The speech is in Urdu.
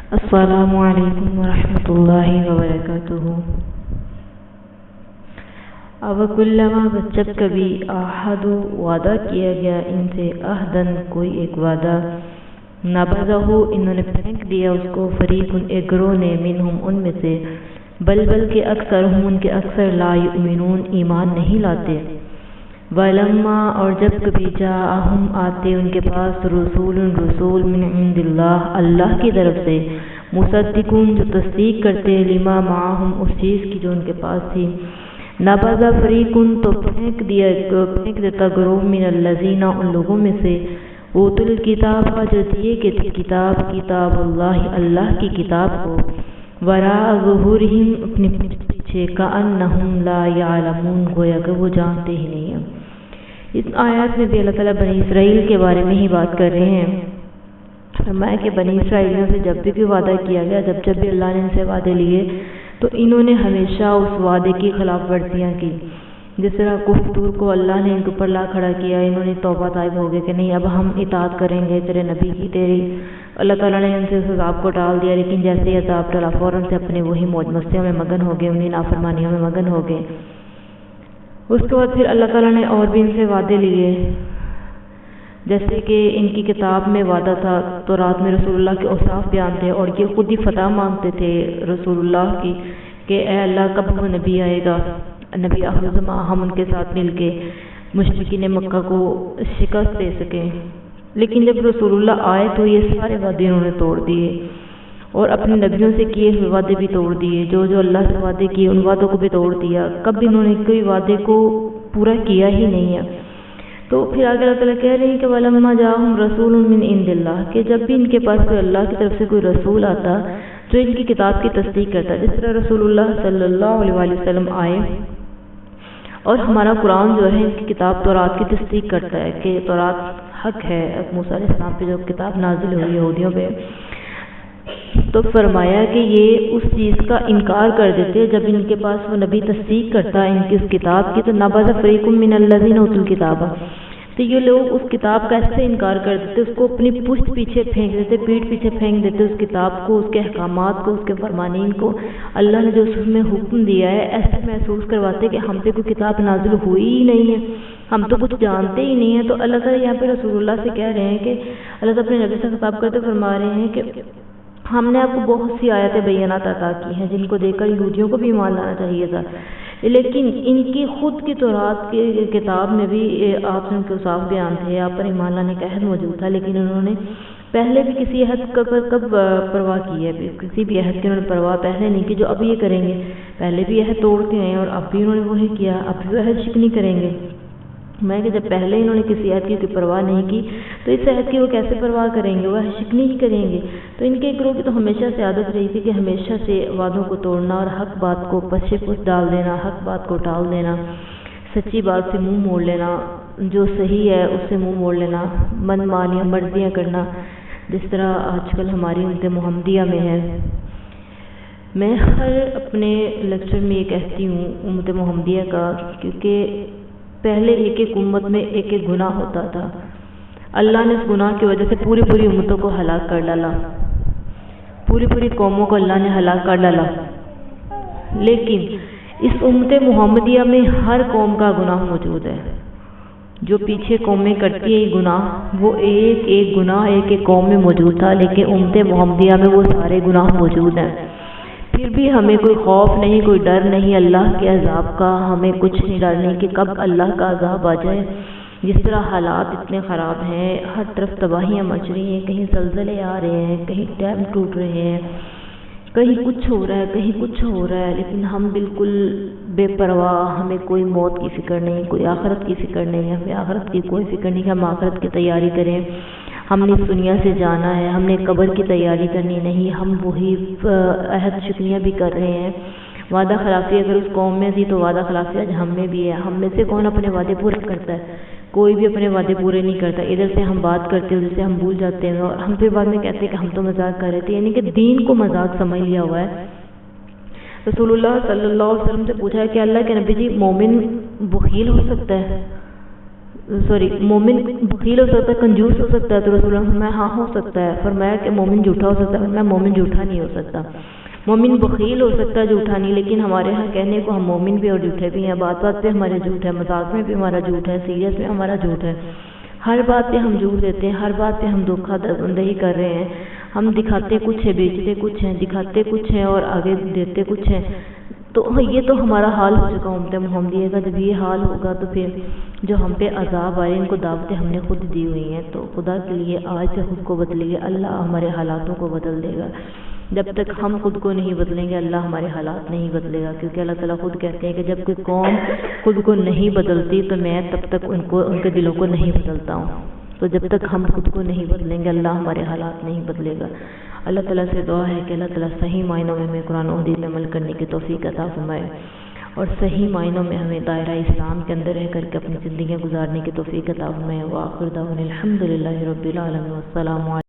السلام علیکم ورحمۃ اللہ وبرکاتہ۔ اب کلما جب کبھی عہد وعدہ کیا گیا ان سے عہدن کوئی ایک وعدہ، نبذہ انہوں نے پھینک دیا اس کو، فریق ایک گروہ نے، منہم ان میں سے، بلکہ اکثرہم ان کے اکثر، لا یؤمنون ایمان نہیں لاتے۔ وَلَمَّا اور جب کبھی جاءہم آتے ان کے پاس، رسول من عند اللہ اللہ کی طرف سے، مصدقون جو تصدیق کرتے، لما معہم اس چیز کی جو ان کے پاس تھی، نبذ فریق تو پھینک دیتا گروہ، من الذین ان لوگوں میں سے، اوتوا الکتاب جو دیے کہ تھے کتاب اللہ اللہ کی کتاب کو، وراء ظہورہم اپنے پیچھے، کأنہم لا یعلمون گویا کہ وہ جانتے ہی نہیں ہیں۔ اس آیات میں بھی اللہ تعالیٰ بنی اسرائیل کے بارے میں ہی بات کر رہے ہیں۔ فرمایا کہ بنی اسرائیلیوں سے جب بھی وعدہ کیا گیا، جب بھی اللہ نے ان سے وعدے لیے تو انہوں نے ہمیشہ اس وعدے کی خلاف ورزیاں کی۔ جس طرح کفر کو اللہ نے ان کے اوپر لا کھڑا کیا، انہوں نے توبہ طائب ہو گئے کہ نہیں اب ہم اطاعت کریں گے تیرے نبی کی، تیری۔ اللہ تعالیٰ نے ان سے اس عذاب کو ٹال دیا، لیکن جیسے ہی عذاب ٹلا فوراً سے اپنے وہی موج مستیوں میں مگن ہو گئے، انہیں نافرمانیوں میں مگن ہو گئے۔ اس کے بعد پھر اللہ تعالیٰ نے اور بھی ان سے وعدے لیے، جیسے کہ ان کی کتاب میں وعدہ تھا، تورات میں رسول اللہ کے اوصاف بیان تھے، اور یہ خود ہی فتح مانگتے تھے رسول اللہ کی کہ اے اللہ کب وہ نبی آئے گا، نبی آخر زمان، ہم ان کے ساتھ مل کے مشرکین مکہ کو شکست دے سکیں۔ لیکن جب رسول اللہ آئے تو یہ سارے وعدے انہوں نے توڑ دیے، اور اپنے نبیوں سے کیے ہوئے وعدے بھی توڑ دیے، جو اللہ سے وعدے کیے ان وعدوں کو بھی توڑ دیا، کبھی انہوں نے کوئی وعدے کو پورا کیا ہی نہیں ہے۔ تو پھر آگے اللہ تعالیٰ کہہ رہے ہیں کہ وَلَمَّا جَاءَهُمْ رَسُولٌ مِّنْ عِندِ اللَّهِ کہ جب بھی ان کے پاس کوئی اللہ کی طرف سے کوئی رسول آتا جو ان کی کتاب کی تصدیق کرتا، جس طرح رسول اللہ صلی اللہ علیہ وسلم آئے اور ہمارا قرآن جو ہے ان کی کتاب تورات کی تصدیق کرتا ہے کہ تورات حق ہے، موسیٰ علیہ السلام پہ جو کتاب نازل ہوئی یہودیوں پہ، تو فرمایا کہ یہ اس چیز کا انکار کر دیتے جب ان کے پاس وہ نبی تصدیق کرتا ہے ان کی اس کتاب کی، تو نبذ فریق من الذین اوتوا الکتاب، تو یہ لوگ اس کتاب کا ایسے انکار کر دیتے، اس کو اپنی پشت پیچھے پھینک دیتے، پیٹھ پیچھے پھینک دیتے اس کتاب کو، اس کے احکامات کو، اس کے فرمانین کو، اللہ نے جو اس میں حکم دیا ہے، ایسے محسوس کرواتے کہ ہم پہ کوئی کتاب نازل ہوئی ہی نہیں ہے، ہم تو کچھ جانتے ہی نہیں ہیں۔ تو اللہ تعالیٰ یہاں پہ رسول اللہ سے کہہ رہے ہیں کہ اللہ تعالیٰ اپنے نبی سے خطاب کرتے فرما رہے ہیں کہ ہم نے آپ کو بہت سی آیتیں بینات عطا کی ہیں جن کو دیکھ کر یہودیوں کو بھی ایمان لانا چاہیے تھا، لیکن ان کی خود کی تورات کی کتاب میں بھی آپ ان کے اوصاف بیان تھے، آپ پر ایمان لانے کا عہد موجود تھا، لیکن انہوں نے پہلے بھی کسی عہد کب پرواہ کی ہے، کسی بھی عہد کی انہوں نے پرواہ پہلے نہیں کی جو اب یہ کریں گے، پہلے بھی عہد توڑ کے ہیں اور اب بھی انہوں نے وہی کیا، اب بھی عہد شکنی کریں گے۔ میں کہ جب پہلے انہوں نے کسی عہد کی پرواہ نہیں کی تو اس عہد کی وہ کیسے پرواہ کریں گے، وہ شکنی ہی کریں گے۔ تو ان کے گروہ کی تو ہمیشہ سے عادت رہی تھی کہ ہمیشہ سے وعدوں کو توڑنا اور حق بات کو پس ڈال دینا، حق بات کو ٹال دینا، سچی بات سے منہ موڑ لینا، جو صحیح ہے اس سے منہ موڑ لینا، من مانیاں مرضیاں کرنا، جس طرح آج کل ہماری امت محمدیہ میں ہے۔ میں ہر اپنے لیکچر میں یہ کہتی ہوں امت محمدیہ کا، کیونکہ پہلے ایک ایک امت میں ایک ایک گناہ ہوتا تھا، اللہ نے اس گناہ کی وجہ سے پوری امتوں کو ہلاک کر ڈالا، پوری قوموں کو اللہ نے ہلاک کر ڈالا، لیکن اس امت محمدیہ میں ہر قوم کا گناہ موجود ہے۔ جو پیچھے قومیں کرتی ہیں یہ گناہ، وہ ایک ایک گناہ ایک ایک قوم میں موجود تھا، لیکن امت محمدیہ میں وہ سارے گناہ موجود ہیں۔ پھر بھی ہمیں کوئی خوف نہیں، کوئی ڈر نہیں اللہ کے عذاب کا، ہمیں کچھ نہیں ڈر نہیں کہ کب اللہ کا عذاب آ جائے۔ جس طرح حالات اتنے خراب ہیں، ہر طرف تباہیاں مچ رہی ہیں، کہیں زلزلے آ رہے ہیں، کہیں ڈیم ٹوٹ رہے ہیں، کہیں کچھ ہو رہا ہے، کہیں کچھ ہو رہا ہے، لیکن ہم بالکل بے پرواہ، ہمیں کوئی موت کی فکر نہیں، کوئی آخرت کی فکر نہیں، ہمیں آخرت کی کوئی فکر نہیں کہ ہم آخرت کی تیاری کریں، ہم نے اس دنیا سے جانا ہے، ہم نے قبر کی تیاری کرنی نہیں، ہم وہی عہد شکنیاں بھی کر رہے ہیں۔ وعدہ خلافی اگر اس قوم میں تھی تو وعدہ خلافی آج ہم میں بھی ہے۔ ہم میں سے کون اپنے وعدے پورے کرتا ہے؟ کوئی بھی اپنے وعدے پورے نہیں کرتا، ادھر سے ہم بات کرتے ہیں ادھر سے ہم بھول جاتے ہیں، اور ہم پھر بعد میں کہتے ہیں کہ ہم تو مذاق کر رہے تھے، یعنی کہ دین کو مذاق سمجھ لیا ہوا ہے۔ رسول اللہ صلی اللہ علیہ وسلم سے پوچھا ہے کہ اللہ کے نبی جی مومن بخیل ہو سکتا ہے؟ مومن بخیل ہو سکتا ہے، کنجوس ہو سکتا ہے؟ تو رسول اللہ نے فرمایا ہاں ہو سکتا ہے۔ فرمایا کہ مومن جھوٹا ہو سکتا ہے؟ فرمایا مومن جھوٹا نہیں ہو سکتا۔ مومن بخیل ہو سکتا ہے، جھوٹا نہیں، لیکن ہمارے ہاں کہنے کو ہم مومن بھی اور جھوٹے بھی ہیں، بات بات پہ ہمارے جھوٹ ہے، مذاق میں بھی ہمارا جھوٹ ہے، سیریس میں ہمارا جھوٹ ہے، ہر بات پہ ہم جھوٹ دیتے ہیں، ہر بات پہ ہم دھوکہ دہی کر رہے ہیں، ہم دکھاتے کچھ ہے، بیچتے کچھ ہیں، دکھاتے کچھ ہیں اور آگے دیتے کچھ ہیں۔ تو یہ تو ہمارا حال ہو چکا امت محمدیہ کا۔ جب یہ حال ہوگا تو پھر جو ہم پہ عذاب آئے، ان کو دعوتیں ہم نے خود دی ہوئی ہیں، تو خدا کے لیے آج سے خود کو بدلیے، اللہ ہمارے حالاتوں کو بدل دے گا۔ جب تک ہم خود کو نہیں بدلیں گے اللہ ہمارے حالات نہیں بدلے گا، کیونکہ اللہ تعالیٰ خود کہتے ہیں کہ جب کوئی قوم خود کو نہیں بدلتی تو میں تب تک ان کے دلوں کو نہیں بدلتا ہوں۔ تو جب تک ہم خود کو نہیں بدلیں گے اللہ ہمارے حالات نہیں بدلے گا۔ اللہ تعالیٰ سے دعا ہے کہ اللہ تعالیٰ صحیح معنوں میں ہمیں قرآن و حدیث میں عمل کرنے کی توفیق عطا فرمائے، اور صحیح معنوں میں ہمیں دائرہ اسلام کے اندر رہ کر کے اپنی زندگیاں گزارنے کی توفیق عطا فرمائے۔ وآخر دعوانا الحمدللہ رب العالمین، والسلام علیکم۔